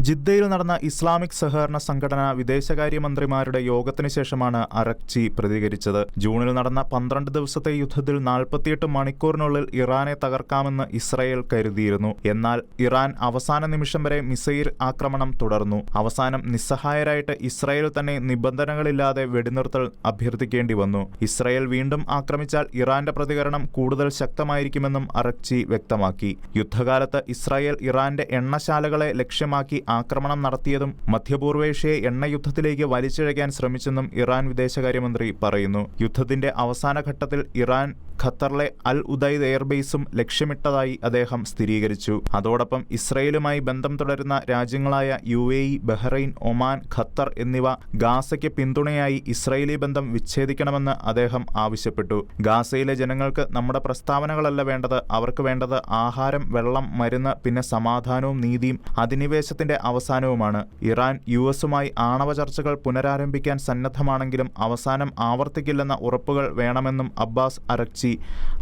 ജിദ്ദയിൽ നടന്ന ഇസ്ലാമിക് സഹകരണ സംഘടന വിദേശകാര്യമന്ത്രിമാരുടെ യോഗത്തിന് ശേഷമാണ് അറക്ചി പ്രതികരിച്ചത്. ജൂണിൽ നടന്ന 12 ദിവസത്തെ യുദ്ധത്തിൽ 48 മണിക്കൂറിനുള്ളിൽ ഇറാനെ തകർക്കാമെന്ന് ഇസ്രായേൽ കരുതിയിരുന്നു. എന്നാൽ ഇറാൻ അവസാന നിമിഷം വരെ മിസൈൽ ആക്രമണം തുടർന്നു. അവസാനം നിസ്സഹായരായിട്ട് ഇസ്രായേൽ തന്നെ നിബന്ധനകളില്ലാതെ വെടിനിർത്തൽ അഭ്യർത്ഥിക്കേണ്ടി വന്നു. ഇസ്രായേൽ വീണ്ടും ആക്രമിച്ചാൽ ഇറാന്റെ പ്രതികരണം കൂടുതൽ ശക്തമായിരിക്കുമെന്നും അറക്ചി വ്യക്തമാക്കി. യുദ്ധകാലത്ത് ഇസ്രായേൽ ഇറാന്റെ എണ്ണശാലകളെ ലക്ഷ്യമാക്കി ആക്രമണം നടത്തിയതും മധ്യപൂർവേഷ്യയെ എണ്ണയുദ്ധത്തിലേക്ക് വലിച്ചിഴയ്ക്കാൻ ശ്രമിച്ചെന്നും ഇറാൻ വിദേശകാര്യമന്ത്രി പറയുന്നു. യുദ്ധത്തിന്റെ അവസാന ഘട്ടത്തിൽ ഇറാൻ ഖത്തറിലെ അൽ ഉദൈദ് എയർബേസും ലക്ഷ്യമിട്ടതായി അദ്ദേഹം സ്ഥിരീകരിച്ചു. അതോടൊപ്പം ഇസ്രയേലുമായി ബന്ധം തുടരുന്ന രാജ്യങ്ങളായ UAE, ബഹ്റൈൻ, ഒമാൻ, ഖത്തർ എന്നിവ ഗാസയ്ക്ക് പിന്തുണയായി ഇസ്രയേലി ബന്ധം വിച്ഛേദിക്കണമെന്ന് അദ്ദേഹം ആവശ്യപ്പെട്ടു. ഗാസയിലെ ജനങ്ങൾക്ക് നമ്മുടെ പ്രസ്താവനകളല്ല വേണ്ടത്, അവർക്ക് വേണ്ടത് ആഹാരം, വെള്ളം, മരുന്ന്, പിന്നെ സമാധാനവും നീതിയും അധിനിവേശത്തിന്റെ അവസാനവുമാണ്. ഇറാൻ US-ഉമായി ആണവ ചർച്ചകൾ പുനരാരംഭിക്കാൻ സന്നദ്ധമാണെങ്കിലും അവസാനം ആവർത്തിക്കില്ലെന്ന ഉറപ്പുകൾ വേണമെന്നും അബ്ബാസ് അറക്ചി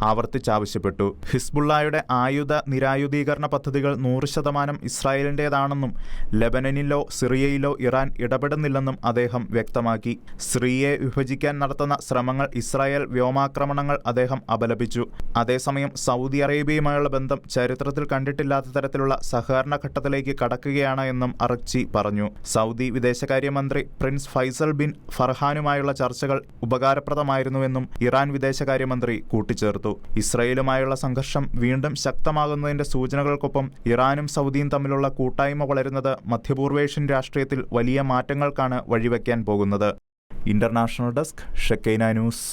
ആവർത്തിച്ചാവശ്യപ്പെട്ടു. ഹിസ്ബുള്ളായുടെ ആയുധ നിരായുധീകരണ പദ്ധതികൾ 100% ഇസ്രായേലിന്റേതാണെന്നും ലെബനനിലോ സിറിയയിലോ ഇറാൻ ഇടപെടുന്നില്ലെന്നും അദ്ദേഹം വ്യക്തമാക്കി. സിറിയയെ വിഭജിക്കാൻ നടത്തുന്ന ശ്രമങ്ങൾ, ഇസ്രായേൽ വ്യോമാക്രമണങ്ങൾ അദ്ദേഹം അപലപിച്ചു. അതേസമയം സൗദി അറേബ്യയുമായുള്ള ബന്ധം ചരിത്രത്തിൽ കണ്ടിട്ടില്ലാത്ത തരത്തിലുള്ള സഹകരണ ഘട്ടത്തിലേക്ക് കടക്കുകയാണ് എന്നും അറക്ചി പറഞ്ഞു. സൗദി വിദേശകാര്യമന്ത്രി പ്രിൻസ് ഫൈസൽ ബിൻ ഫർഹാനുമായുള്ള ചർച്ചകൾ ഉപകാരപ്രദമായിരുന്നുവെന്നും ഇറാൻ വിദേശകാര്യമന്ത്രി കൂട്ടിച്ചേർത്തു. ഇസ്രായേലുമായുള്ള സംഘർഷം വീണ്ടും ശക്തമാകുന്നതിന്റെ സൂചനകൾക്കൊപ്പം ഇറാനും സൗദിയും തമ്മിലുള്ള കൂട്ടായ്മ വളരുന്നത് മധ്യപൂർവേഷ്യൻ രാഷ്ട്രീയത്തിൽ വലിയ മാറ്റങ്ങൾക്കാണ് വഴിവെക്കാൻ പോകുന്നത്. International desk, Shekinah news.